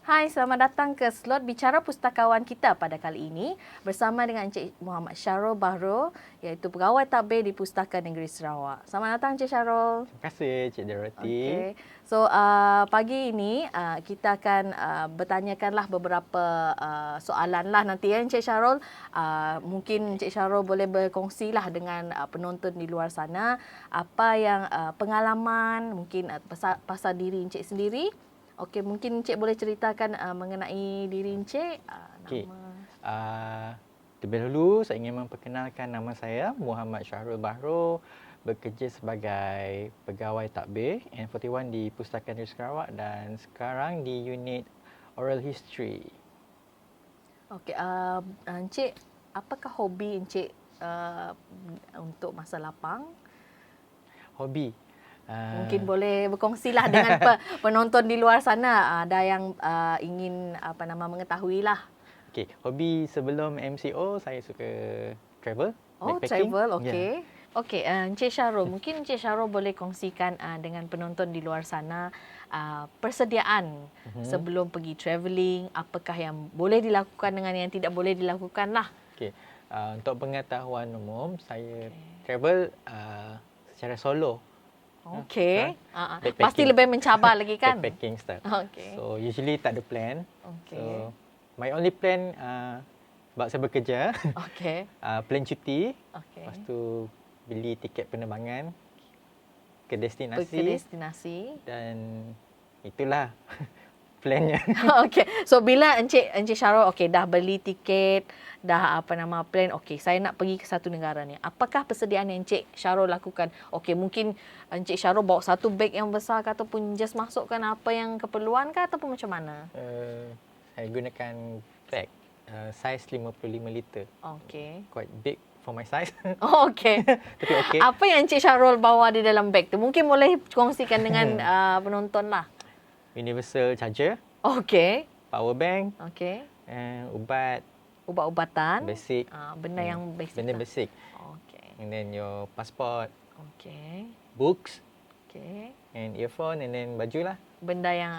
Hai, selamat datang ke slot Bicara Pustakawan kita pada kali ini bersama dengan Encik Muhammad Syarul Bahro, iaitu Pegawai Tadbir di Pustaka Negeri Sarawak. Selamat datang Encik Syarul. Terima kasih Cik Dorothy. Okey. So pagi ini kita akan bertanyakanlah beberapa soalan lah nanti ya Encik Syarul. Mungkin Encik Syarul boleh berkongsilah dengan penonton di luar sana apa yang pengalaman mungkin pasal diri Encik sendiri. Okey, mungkin Encik boleh ceritakan mengenai diri Encik. Okey. Nama. Terlebih dahulu saya ingin memperkenalkan nama saya Muhammad Syarul Bahro, bekerja sebagai pegawai tadbir N41 di Pustaka Negeri Sarawak dan sekarang di unit Oral History. Okey, Encik, apakah hobi Encik untuk masa lapang? Hobi. Mungkin boleh berkongsilah dengan penonton di luar sana, ada yang ingin mengetahuilah. Okey, hobi sebelum MCO saya suka travel, Oh, backpacking. travel, okey. Yeah. Okey, Encik Syarul, mungkin Encik Syarul boleh kongsikan dengan penonton di luar sana persediaan sebelum pergi travelling, apakah yang boleh dilakukan dengan yang tidak boleh dilakukan lah. Okey, untuk pengetahuan umum, saya travel secara solo. Okey. Backpacking. Pasti lebih mencabar lagi kan? Backpacking style. Okey. So usually tak ada plan. Okey. So my only plan sebab saya bekerja, Okey. plan cuti. Okey. Lepas tu beli tiket penerbangan ke destinasi. Ke destinasi. Dan itulah plannya. Okey. So bila Encik Syarul dah beli tiket, dah plan, saya nak pergi ke satu negara ni. Apakah persediaan yang Encik Syarul lakukan? Okey, mungkin Encik Syarul bawa satu beg yang besar ke ataupun just masukkan apa yang keperluan ke ataupun macam mana? Saya gunakan beg saiz 55 liter. Okey. Quite big for my size. Oh, okey. Tapi okey. Apa yang Encik Syarul bawa di dalam beg tu? Mungkin boleh kongsikan dengan penonton lah. Universal charger, Okey. power bank, Okey. ubat, Ubat-ubatan. basic. Benda yang basic. Benda lah. basic. Okey. And then your passport, Okey. books, Okey. and earphone, and then baju lah. Benda yang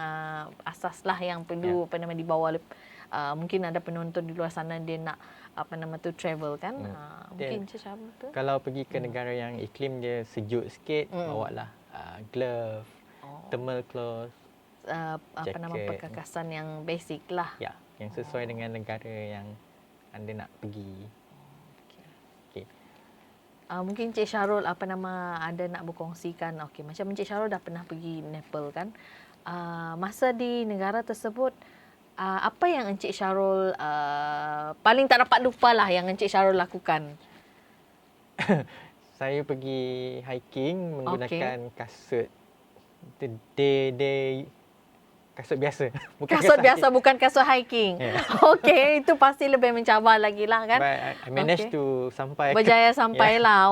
asas lah yang perlu dibawa. Mungkin ada penonton di luar sana dia nak travel kan. Mungkin Encik Syarul tu. Kalau pergi ke negara yang iklim dia sejuk sikit, bawalah glove, thermal cloth, perkakasan yang basic lah. ya, yang sesuai dengan negara yang anda nak pergi. Okey. Mungkin Encik Syarul ada nak berkongsikan. Okey, macam Encik Syarul dah pernah pergi Nepal kan. Masa di negara tersebut, apa yang Encik Syarul paling tak dapat lupa lah yang Encik Syarul lakukan? Saya pergi hiking menggunakan kasut day kasut biasa. Kasut biasa, bukan kasut hiking. Yeah. Okey, itu pasti lebih mencabar lagi lah kan. But I managed to sampai. Berjaya sampailah.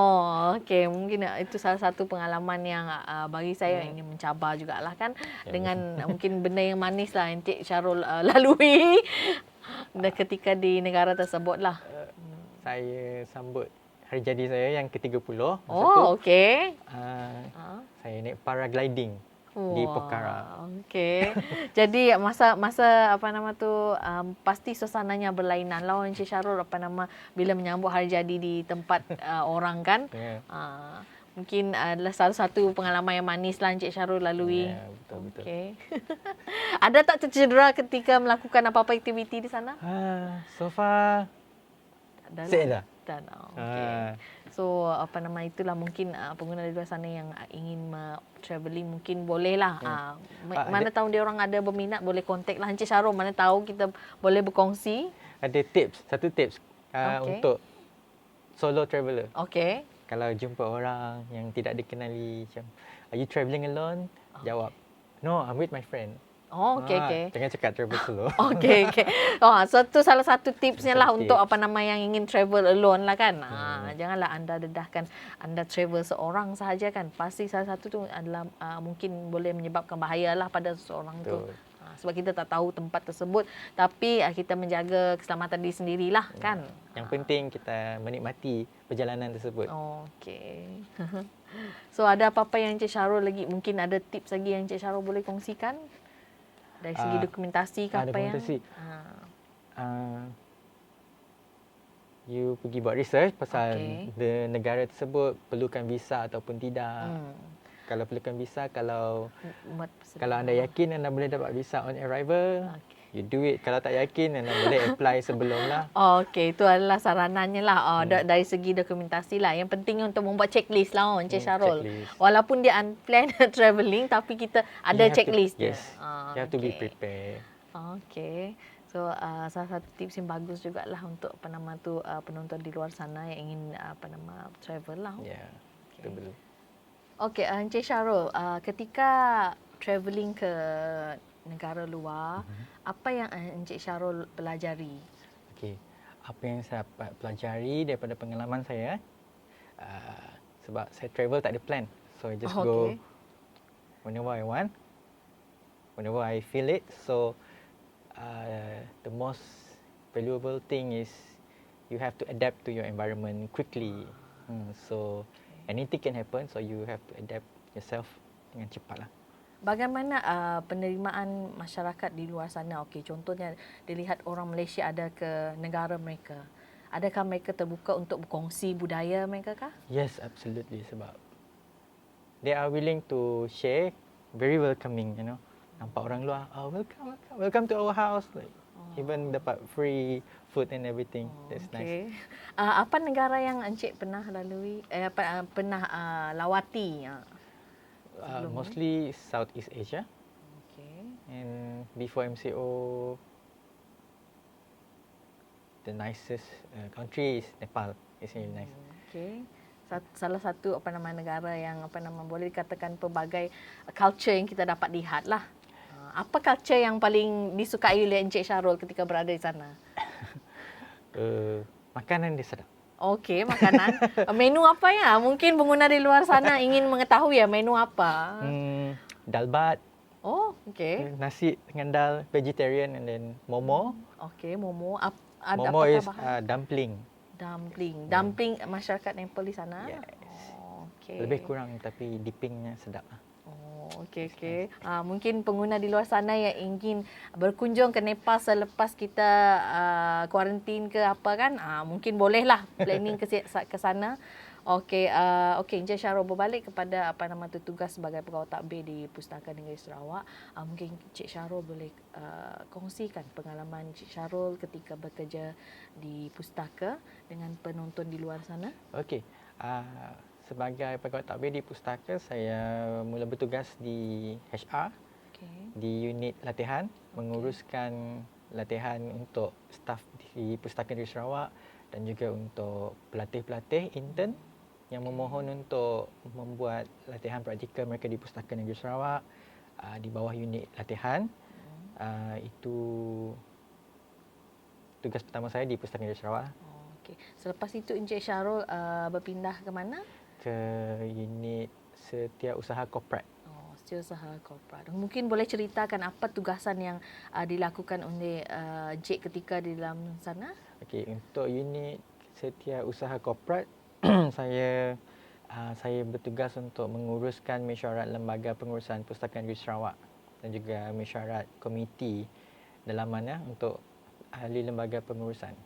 Okey, mungkin itu salah satu pengalaman yang bagi saya ini mencabar jugalah kan. Dengan mungkin benda yang manis lah Encik Syarul lalui ketika di negara tersebut lah. Saya sambut hari jadi saya yang ke-30. Oh, okey. Saya naik paragliding di Pokhara. Okey. Jadi masa pasti suasananya berlainan lah Encik Syarul bila menyambut hari jadi di tempat orang kan. Yeah. Mungkin adalah salah satu pengalaman yang manis lah Encik Syarul lalui. Ya, betul. Okey. Ada tak tercedera ketika melakukan apa-apa aktiviti di sana? So far set dah. Okey. So itulah mungkin pengguna di luar sana yang ingin travelling mungkin bolehlah. Mana tahu dia orang ada berminat, boleh kontak lah Encik Syarul, mana tahu kita boleh berkongsi. Ada satu tips untuk solo traveller. Okey. Kalau jumpa orang yang tidak dikenali, macam, are you travelling alone? Jawab, no, I'm with my friend. Oh, okey. Jangan cakap travel solo. Okey. So itu salah satu tipsnya lah untuk yang ingin travel alone lah kan. Janganlah anda dedahkan anda travel seorang sahaja kan. Pasti salah satu tu adalah mungkin boleh menyebabkan bahaya lah pada seseorang tu. Sebab kita tak tahu tempat tersebut, tapi kita menjaga keselamatan diri sendirilah kan. Yang penting kita menikmati perjalanan tersebut. Okey. So ada apa-apa yang Encik Syarul lagi, mungkin ada tips lagi yang Encik Syarul boleh kongsikan? Dari segi dokumentasi ke apa dokumentasi. yang? You pergi buat research pasal Okey. negara tersebut perlukan visa ataupun tidak. Hmm. Kalau perlukan visa, kalau Buat anda yakin anda boleh dapat visa on arrival, Okey. you do it. Kalau tak yakin, anda boleh apply sebelum lah. Okey, itu adalah saranannya lah. Dari segi dokumentasi lah. Yang penting untuk membuat checklist lah Encik Syarul. Checklist. Walaupun dia unplanned travelling tapi kita ada checklist dia. Yes, you have to be Okey. prepared. Okey. So salah satu tips yang bagus jugalah untuk penonton di luar sana yang ingin travel lah. Ya, betul. Okey, Encik Syarul, ketika travelling ke negara luar, apa yang Encik Syarul pelajari? Okey, apa yang saya pelajari daripada pengalaman saya, sebab saya travel tak ada plan. So I just go whenever I want, whenever I feel it. So the most valuable thing is you have to adapt to your environment quickly. So anything can happen, so you have to adapt yourself dengan cepat lah. Bagaimana penerimaan masyarakat di luar sana? Okey, contohnya dilihat orang Malaysia ada ke negara mereka. Adakah mereka terbuka untuk berkongsi budaya mereka kah? Yes, absolutely. Sebab they are willing to share, very welcoming, you know. Nampak orang luar, welcome to our house. Like, even dapat free food and everything. That's nice. Apa negara yang Encik pernah lalui, pernah lawati? Mostly Southeast Asia. Okay. And before MCO, the nicest country is Nepal. It's really nice. Okay. Salah satu negara yang boleh dikatakan pelbagai culture yang kita dapat lihat lah. Apa culture yang paling disukai oleh Encik Syarul ketika berada di sana? Makanan dia sedap. Okey, makanan. Menu apa ya? Mungkin pengguna di luar sana ingin mengetahui menu apa. Dalbat. Oh, okey. Nasi dengan dal, vegetarian, and then momo. Okey, momo. Momo is dumpling. Dumpling masyarakat Nepal di sana? Yes. Okey. Lebih kurang tapi dippingnya sedap lah. Okey. Mungkin pengguna di luar sana yang ingin berkunjung ke Nepal selepas kita kuarantin ke apa kan, mungkin bolehlah planning ke sana. Okey, Encik Syarul, berbalik kepada tugas sebagai pegawai takbir di Pustaka Negeri Sarawak. Mungkin Encik Syarul boleh kongsikan pengalaman Encik Syarul ketika bekerja di pustaka dengan penonton di luar sana. Okey. Sebagai pegawai takbir di pustaka, saya mula bertugas di HR, di unit latihan, menguruskan latihan untuk staf di Pustaka Negeri Sarawak dan juga untuk pelatih-pelatih intern yang memohon untuk membuat latihan praktikal mereka di Pustaka Negeri Sarawak di bawah unit latihan. Itu tugas pertama saya di Pustaka Negeri Sarawak. Okey. Selepas itu Encik Syarul berpindah ke mana? Ke unit setiausaha korporat. Setiausaha korporat. Mungkin boleh ceritakan apa tugasan yang dilakukan oleh Encik ketika di dalam sana? Okey, untuk unit setiausaha korporat saya bertugas untuk menguruskan mesyuarat lembaga pengurusan Pustaka Negeri Sarawak dan juga mesyuarat komiti dalaman untuk ahli lembaga pengurusan.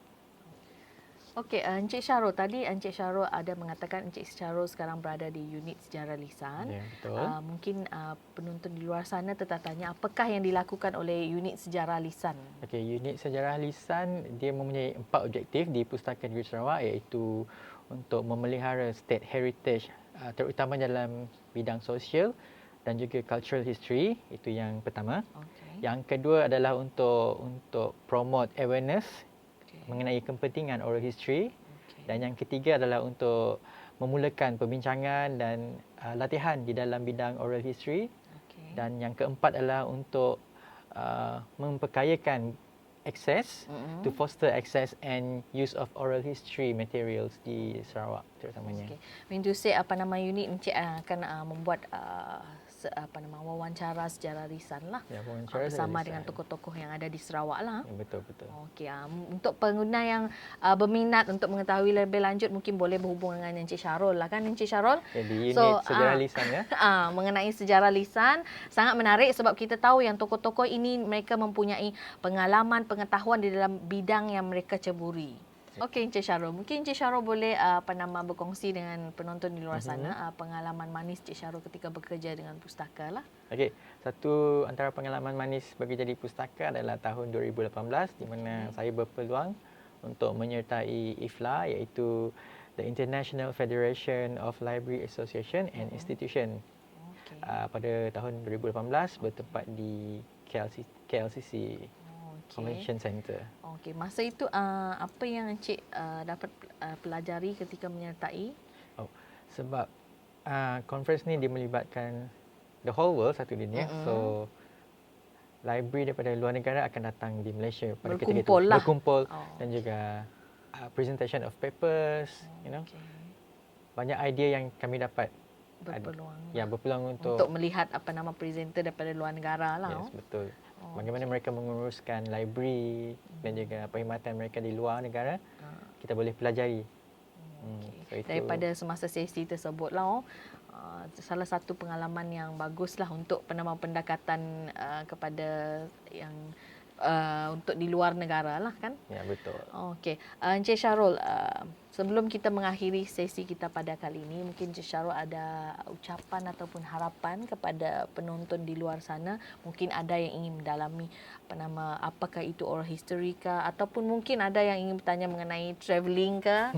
Okey, Encik Syarul, tadi Encik Syarul ada mengatakan Encik Syarul sekarang berada di unit sejarah lisan. Ya, betul. Mungkin penonton di luar sana tertanya apakah yang dilakukan oleh unit sejarah lisan? Okey, unit sejarah lisan dia mempunyai 4 objektif di Pustaka Negeri Sarawak, iaitu untuk memelihara state heritage terutama dalam bidang sosial dan juga cultural history, itu yang pertama. Yang kedua adalah untuk promote awareness mengenai kepentingan oral history, dan yang ketiga adalah untuk memulakan perbincangan dan latihan di dalam bidang oral history, dan yang keempat adalah untuk memperkayakan access, to foster access and use of oral history materials di Sarawak terutamanya. Mean to say unit Encik akan membuat wawancara sejarah lisan lah. Ya, wawancara Bersama sejarah dengan lisan. tokoh-tokoh yang ada di Sarawak lah. Ya, betul. Okey, untuk pengguna yang berminat untuk mengetahui lebih lanjut mungkin boleh berhubung dengan Encik Syarul lah kan Encik Syarul. Ya, di unit sejarah lisan ya. Mengenai sejarah lisan sangat menarik sebab kita tahu yang tokoh-tokoh ini mereka mempunyai pengalaman, pengetahuan di dalam bidang yang mereka ceburi. Okey Encik Syarul, mungkin Encik Syarul boleh berkongsi dengan penonton di luar sana pengalaman manis Encik Syarul ketika bekerja dengan pustaka lah. Okey, satu antara pengalaman manis bekerja di pustaka adalah tahun 2018 di mana saya berpeluang untuk menyertai IFLA iaitu the International Federation of Library Association and Institution. Pada tahun 2018 bertempat di KLCC Convention Centre. Okey, masa itu apa yang Encik dapat pelajari ketika menyertai? Sebab conference ni dia melibatkan the whole world, satu dunia. So library daripada luar negara akan datang di Malaysia pada ketika itu. Berkumpul dan juga presentation of papers, banyak idea yang kami dapat berpeluang untuk melihat presenter daripada luar negara lah. Yes, betul. Bagaimana mereka menguruskan library dan juga perkhidmatan mereka di luar negara, kita boleh pelajari. So daripada semasa sesi tersebut lah, salah satu pengalaman yang bagus lah untuk pendekatan kepada yang untuk di luar negara lah kan. Ya, betul. Okey, Encik Syarul, sebelum kita mengakhiri sesi kita pada kali ini, mungkin Encik Syarul ada ucapan ataupun harapan kepada penonton di luar sana. Mungkin ada yang ingin mendalami apakah itu oral history ke, ataupun mungkin ada yang ingin bertanya mengenai travelling ke.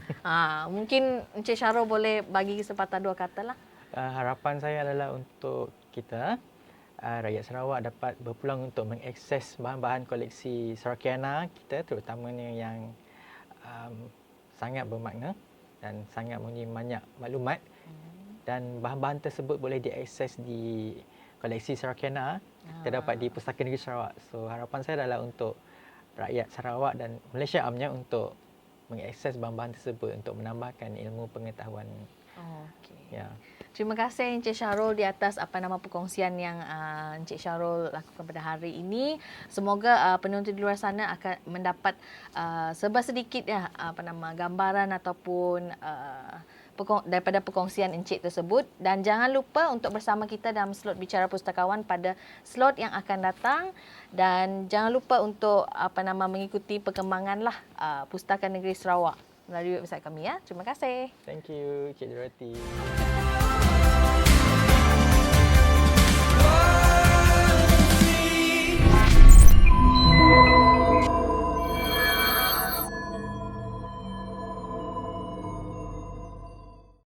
Mungkin Encik Syarul boleh bagi kesempatan 2 kata lah. Harapan saya adalah untuk kita rakyat Sarawak dapat berpeluang untuk mengakses bahan-bahan koleksi Sarakiana kita, terutamanya yang sangat bermakna dan sangat mempunyai banyak maklumat, dan bahan-bahan tersebut boleh diakses di koleksi Sarakiana terdapat di Pustaka Negeri Sarawak. So harapan saya adalah untuk rakyat Sarawak dan Malaysia amnya untuk mengakses bahan-bahan tersebut untuk menambahkan ilmu pengetahuan. Ya. Terima kasih Encik Syarul di atas perkongsian yang Encik Syarul lakukan pada hari ini. Semoga penonton di luar sana akan mendapat serba sedikit gambaran ataupun daripada perkongsian Encik tersebut, dan jangan lupa untuk bersama kita dalam slot Bicara Pustakawan pada slot yang akan datang, dan jangan lupa untuk mengikuti perkembangan Pustaka Negeri Sarawak melalui website kami ya. Terima kasih. Thank you Cik Dorothy.